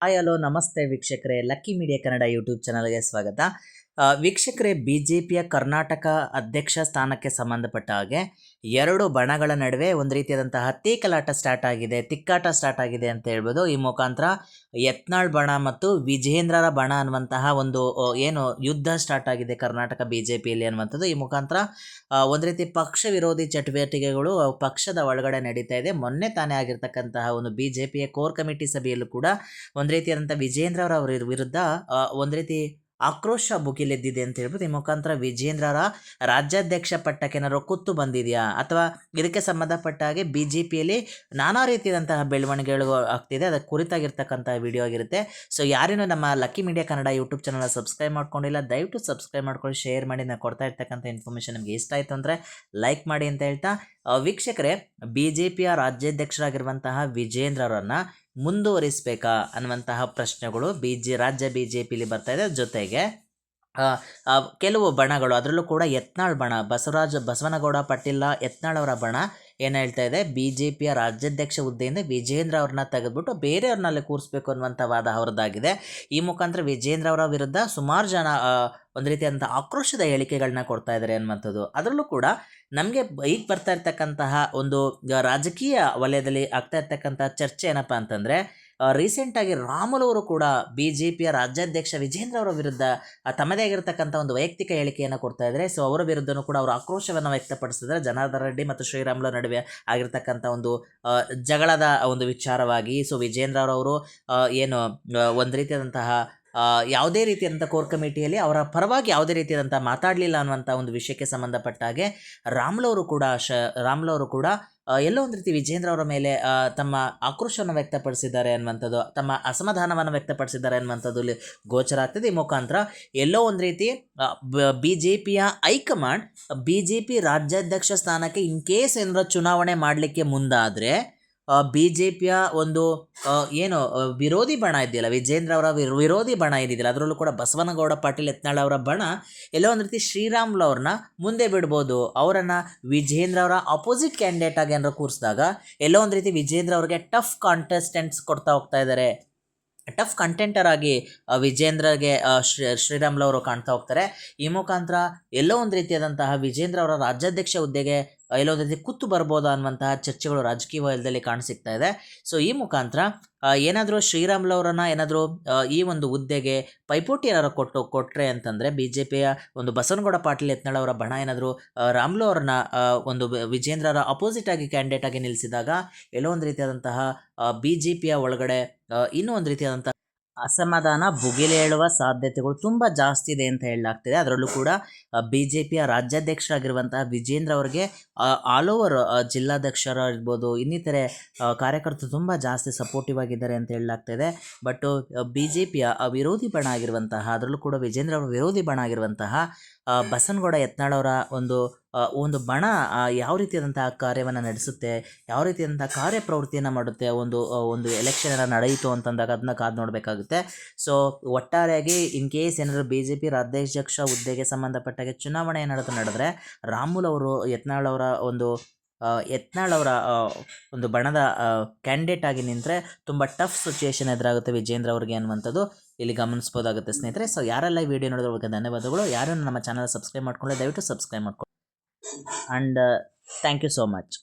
Hi hello ನಮಸ್ತೆ ವೀಕ್ಷಕರೇ, lucky media Kannada YouTube ಚಾನಲ್ಗೆ ಸ್ವಾಗತ. ವೀಕ್ಷಕರೇ, BJPಯ ಕರ್ನಾಟಕ ಅಧ್ಯಕ್ಷ ಸ್ಥಾನಕ್ಕೆ ಸಂಬಂಧಪಟ್ಟ ಹಾಗೆ ಎರಡು ಬಣಗಳ ನಡುವೆ ಒಂದು ರೀತಿಯಾದಂತಹ ತಿಕ್ಕಾಟ ಸ್ಟಾರ್ಟ್ ಆಗಿದೆ ಅಂತ ಹೇಳ್ಬೋದು. ಈ ಮುಖಾಂತರ ಯತ್ನಾಳ್ ಬಣ ಮತ್ತು ವಿಜೇಂದ್ರರ ಬಣ ಅನ್ನುವಂತಹ ಒಂದು ಏನು ಯುದ್ಧ ಸ್ಟಾರ್ಟ್ ಆಗಿದೆ ಕರ್ನಾಟಕ BJPಯಲ್ಲಿ ಅನ್ನುವಂಥದ್ದು. ಈ ಮುಖಾಂತರ ಒಂದು ರೀತಿ ಪಕ್ಷ ವಿರೋಧಿ ಚಟುವಟಿಕೆಗಳು ಪಕ್ಷದ ಒಳಗಡೆ ನಡೀತಾ ಇದೆ. ಮೊನ್ನೆ ತಾನೇ ಆಗಿರ್ತಕ್ಕಂತಹ ಒಂದು BJPಯ ಕೋರ್ ಕಮಿಟಿ ಸಭೆಯಲ್ಲೂ ಕೂಡ ಒಂದು ರೀತಿಯಾದಂಥ ವಿಜೇಂದ್ರ ಅವರ ವಿರುದ್ಧ ಒಂದು ರೀತಿ ಆಕ್ರೋಶ ಭುಗಿಲೆದ್ದಿದೆ ಅಂತ ಹೇಳ್ಬೋದು. ಈ ಮುಖಾಂತರ ವಿಜೇಂದ್ರರ ರಾಜ್ಯಾಧ್ಯಕ್ಷ ಪಟ್ಟಕ್ಕೆ ಏನಾದ್ರು ಕುತ್ತು ಬಂದಿದೆಯಾ ಅಥವಾ ಇದಕ್ಕೆ ಸಂಬಂಧಪಟ್ಟ ಹಾಗೆ BJPಯಲ್ಲಿ ನಾನಾ ರೀತಿಯಾದಂತಹ ಬೆಳವಣಿಗೆಗಳು ಆಗ್ತಿದೆ, ಅದಕ್ಕೆ ಕುರಿತಾಗಿರ್ತಕ್ಕಂಥ ವಿಡಿಯೋ ಆಗಿರುತ್ತೆ. ಸೊ ಯಾರೇನೋ ನಮ್ಮ lucky media Kannada YouTube channel subscribe ಮಾಡ್ಕೊಂಡಿಲ್ಲ, ದಯವಿಟ್ಟು ಸಬ್ಸ್ಕ್ರೈಬ್ ಮಾಡ್ಕೊಳ್ಳಿ, ಶೇರ್ ಮಾಡಿ. ನಾನು ಕೊಡ್ತಾ ಇರ್ತಕ್ಕಂಥ ಇನ್ಫಾರ್ಮೇಷನ್ ನಿಮಗೆ ಇಷ್ಟ ಆಯಿತು ಅಂದರೆ ಲೈಕ್ ಮಾಡಿ ಅಂತ ಹೇಳ್ತಾ, ವೀಕ್ಷಕರೇ, BJPಯ ರಾಜ್ಯಾಧ್ಯಕ್ಷರಾಗಿರುವಂತಹ ವಿಜೇಂದ್ರ ಅವರನ್ನು ಮುಂದುವರಿಸಬೇಕಾ ಅನ್ನುವಂತಹ ಪ್ರಶ್ನೆಗಳು ರಾಜ್ಯ BJPಲಿ ಬರ್ತಾ ಇದೆ. ಜೊತೆಗೆ ಕೆಲವು ಬಣಗಳು, ಅದರಲ್ಲೂ ಕೂಡ ಯತ್ನಾಳ್ ಬಣ, ಬಸವನಗೌಡ ಪಾಟೀಲ್ ಯತ್ನಾಳ್ ಅವರ ಬಣ ಏನು ಹೇಳ್ತಾ ಇದೆ, BJPಯ ರಾಜ್ಯಾಧ್ಯಕ್ಷ ಹುದ್ದೆಯಿಂದ ವಿಜೇಂದ್ರ ಅವ್ರನ್ನ ತೆಗೆದುಬಿಟ್ಟು ಬೇರೆಯವ್ರನ್ನ ಅಲ್ಲಿ ಕೂರಿಸ್ಬೇಕು ಅನ್ನುವಂಥ ವಾದ ಅವರದ್ದಾಗಿದೆ. ಈ ಮುಖಾಂತರ ವಿಜೇಂದ್ರ ಅವರ ವಿರುದ್ಧ ಸುಮಾರು ಜನ ಒಂದು ರೀತಿಯಾದಂಥ ಆಕ್ರೋಶದ ಹೇಳಿಕೆಗಳನ್ನ ಕೊಡ್ತಾ ಇದ್ದಾರೆ ಅನ್ನುವಂಥದ್ದು. ಅದರಲ್ಲೂ ಕೂಡ ನಮಗೆ ಈಗ ಬರ್ತಾ ಇರ್ತಕ್ಕಂತಹ ಒಂದು ರಾಜಕೀಯ ವಲಯದಲ್ಲಿ ಆಗ್ತಾ ಇರ್ತಕ್ಕಂಥ ಚರ್ಚೆ ಏನಪ್ಪ ಅಂತಂದರೆ, ರೀಸೆಂಟಾಗಿ ರಾಮುಲು ಅವರು ಕೂಡ BJPಯ ರಾಜ್ಯಾಧ್ಯಕ್ಷ ವಿಜೇಂದ್ರ ಅವರ ವಿರುದ್ಧ ತಮ್ಮದೇ ಆಗಿರತಕ್ಕಂಥ ಒಂದು ವೈಯಕ್ತಿಕ ಹೇಳಿಕೆಯನ್ನು ಕೊಡ್ತಾ ಇದ್ದಾರೆ. ಸೊ ಅವರ ವಿರುದ್ಧನೂ ಕೂಡ ಅವರು ಆಕ್ರೋಶವನ್ನು ವ್ಯಕ್ತಪಡಿಸಿದ್ದಾರೆ. ಜನಾರ್ದನ್ ರೆಡ್ಡಿ ಮತ್ತು ಶ್ರೀರಾಮುಲು ನಡುವೆ ಆಗಿರ್ತಕ್ಕಂಥ ಒಂದು ಜಗಳದ ಒಂದು ವಿಚಾರವಾಗಿ. ಸೊ ವಿಜೇಂದ್ರ ಅವರವರು ಏನು ಒಂದು ರೀತಿಯಾದಂತಹ ಯಾವುದೇ ರೀತಿಯಾದಂಥ ಕೋರ್ ಕಮಿಟಿಯಲ್ಲಿ ಅವರ ಪರವಾಗಿ ಯಾವುದೇ ರೀತಿಯಾದಂಥ ಮಾತಾಡಲಿಲ್ಲ ಅನ್ನುವಂಥ ಒಂದು ವಿಷಯಕ್ಕೆ ಸಂಬಂಧಪಟ್ಟ ಹಾಗೆ ರಾಮುಲು ಅವರು ಕೂಡ ಎಲ್ಲೋ ಒಂದು ರೀತಿ ವಿಜೇಂದ್ರ ಅವರ ಮೇಲೆ ತಮ್ಮ ಆಕ್ರೋಶವನ್ನು ವ್ಯಕ್ತಪಡಿಸಿದ್ದಾರೆ ಅನ್ನುವಂಥದ್ದು, ತಮ್ಮ ಅಸಮಾಧಾನವನ್ನು ವ್ಯಕ್ತಪಡಿಸಿದ್ದಾರೆ ಅನ್ನುವಂಥದ್ದು ಇಲ್ಲಿ ಗೋಚರ ಆಗ್ತದೆ. ಈ ಮುಖಾಂತರ ಎಲ್ಲೋ ಒಂದು ರೀತಿ BJPಯ ಹೈಕಮಾಂಡ್ BJP ರಾಜ್ಯಾಧ್ಯಕ್ಷ ಸ್ಥಾನಕ್ಕೆ ಇನ್ ಕೇಸ್ ಏನಾರ ಚುನಾವಣೆ ಮಾಡಲಿಕ್ಕೆ ಮುಂದಾದರೆ BJPಯ ಒಂದು ಏನು ವಿರೋಧಿ ಬಣ ಇದೆಯಲ್ಲ, ವಿಜೇಂದ್ರ ಅವರ ವಿರೋಧಿ ಬಣ ಏನಿದೆಯಲ್ಲ, ಅದರಲ್ಲೂ ಕೂಡ ಬಸವನಗೌಡ ಪಾಟೀಲ್ ಯತ್ನಾಳ್ ಅವರ ಬಣ ಎಲ್ಲೋ ಒಂದು ರೀತಿ ಶ್ರೀರಾಮುಲು ಅವ್ರನ್ನ ಮುಂದೆ ಬಿಡ್ಬೋದು. ಅವರನ್ನು ವಿಜೇಂದ್ರ ಅವರ ಅಪೋಸಿಟ್ ಕ್ಯಾಂಡಿಡೇಟ್ ಆಗಿ ಏನಾರು ಕೂರಿಸಿದಾಗ ಎಲ್ಲೋ ಒಂದು ರೀತಿ ವಿಜೇಂದ್ರ ಅವ್ರಿಗೆ ಟಫ್ ಕಾಂಟೆಸ್ಟೆಂಟ್ಸ್ ಕೊಡ್ತಾ ಹೋಗ್ತಾ ಇದ್ದಾರೆ. ಟಫ್ ಕಂಟೆಂಟರ್ ಆಗಿ ವಿಜೇಂದ್ರಗೆ ಶ್ರೀರಾಮುಲು ಅವರು ಕಾಣ್ತಾ ಹೋಗ್ತಾರೆ. ಈ ಮುಖಾಂತರ ಎಲ್ಲೋ ಒಂದು ರೀತಿಯಾದಂತಹ ವಿಜೇಂದ್ರ ಅವರ ರಾಜ್ಯಾಧ್ಯಕ್ಷ ಹುದ್ದೆಗೆ ಎಲ್ಲೋ ಒಂದು ರೀತಿ ಕುತ್ತು ಬರ್ಬೋದಾ ಅನ್ನುವಂತಹ ಚರ್ಚೆಗಳು ರಾಜಕೀಯ ವಲಯದಲ್ಲಿ ಕಾಣಿಸಿಕ್ತಾ ಇದೆ. ಸೊ ಈ ಮುಖಾಂತರ ಏನಾದರೂ ಶ್ರೀರಾಮುಲು ಅವರನ್ನು ಏನಾದರೂ ಈ ಒಂದು ಹುದ್ದೆಗೆ ಪೈಪೋಟಿ ಏನಾದ್ರು ಕೊಟ್ಟರೆ ಅಂತಂದರೆ BJPಯ ಒಂದು ಬಸವನಗೌಡ ಪಾಟೀಲ್ ಯತ್ನಾಳ್ ಅವರ ಬಣ ಏನಾದರೂ ರಾಮುಲು ಅವ್ರನ್ನ ಒಂದು ವಿಜೇಂದ್ರರ ಅಪೋಸಿಟ್ ಆಗಿ ಕ್ಯಾಂಡಿಡೇಟ್ ಆಗಿ ನಿಲ್ಲಿಸಿದಾಗ ಎಲ್ಲೋ ಒಂದು ರೀತಿಯಾದಂತಹ BJPಯ ಒಳಗಡೆ ಇನ್ನೂ ಒಂದು ರೀತಿಯಾದಂಥ ಅಸಮಾಧಾನ ಭುಗಿಲೇಳುವ ಸಾಧ್ಯತೆಗಳು ತುಂಬ ಜಾಸ್ತಿ ಇದೆ ಅಂತ ಹೇಳಲಾಗ್ತಿದೆ. ಅದರಲ್ಲೂ ಕೂಡ BJPಯ ರಾಜ್ಯಾಧ್ಯಕ್ಷರಾಗಿರುವಂತಹ ವಿಜೇಂದ್ರ ಅವರಿಗೆ ಆಲ್ ಓವರ್ ಜಿಲ್ಲಾಧ್ಯಕ್ಷರಿರ್ಬೋದು, ಇನ್ನಿತರೆ ಕಾರ್ಯಕರ್ತರು ತುಂಬ ಜಾಸ್ತಿ ಸಪೋರ್ಟಿವ್ ಆಗಿದ್ದಾರೆ ಅಂತ ಹೇಳಲಾಗ್ತಿದೆ. ಬಟ್ BJPಯ ವಿರೋಧಿ ಬಣ ಆಗಿರುವಂತಹ, ಅದರಲ್ಲೂ ಕೂಡ ವಿಜೇಂದ್ರ ಅವರ ವಿರೋಧಿ ಬಣ ಆಗಿರುವಂತಹ ಬಸವನಗೌಡ ಯತ್ನಾಳ್ ಅವರ ಒಂದು ಬಣ ಯಾವ ರೀತಿಯಾದಂತಹ ಕಾರ್ಯವನ್ನು ನಡೆಸುತ್ತೆ, ಯಾವ ರೀತಿಯಾದಂಥ ಕಾರ್ಯಪ್ರವೃತ್ತಿಯನ್ನು ಮಾಡುತ್ತೆ, ಒಂದು ಎಲೆಕ್ಷನ್ ಎಲ್ಲ ನಡೆಯಿತು ಅಂತಂದಾಗ ಅದನ್ನ ಕಾದು ನೋಡಬೇಕಾಗುತ್ತೆ. ಸೊ ಒಟ್ಟಾರೆಯಾಗಿ ಇನ್ ಕೇಸ್ ಏನಾದರೂ BJP ರಾಜ್ಯಾಧ್ಯಕ್ಷ ಹುದ್ದೆಗೆ ಸಂಬಂಧಪಟ್ಟಾಗೆ ಚುನಾವಣೆ ಏನಾದರೂ ನಡೆದ್ರೆ ರಾಮುಲು ಅವರು ಯತ್ನಾಳ್ ಅವರ ಒಂದು ಬಣದ ಕ್ಯಾಂಡಿಡೇಟ್ ಆಗಿ ನಿಂತರೆ ತುಂಬ ಟಫ್ ಸಿಚುಯೇಷನ್ ಎದುರಾಗುತ್ತೆ ವಿಜೇಂದ್ರ ಅವ್ರಿಗೆ ಅನ್ನುವಂಥದ್ದು ಇಲ್ಲಿ ಗಮನಿಸ್ಬೋದಾಗುತ್ತೆ ಸ್ನೇಹಿತರೆ. ಸೊ ಯಾರೆಲ್ಲ ಈ ವಿಡಿಯೋ ನೋಡೋದಕ್ಕೆ ಧನ್ಯವಾದಗಳು. ಯಾರು ನಮ್ಮ ಚಾನಲ್ ಸಬ್ಸ್ಕ್ರೈಬ್ ಮಾಡ್ಕೊಳ್ಳಿ, ದಯವಿಟ್ಟು ಸಬ್ಸ್ಕ್ರೈಬ್ ಮಾಡ್ಕೊಳ್ಳಿ. And thank you so much.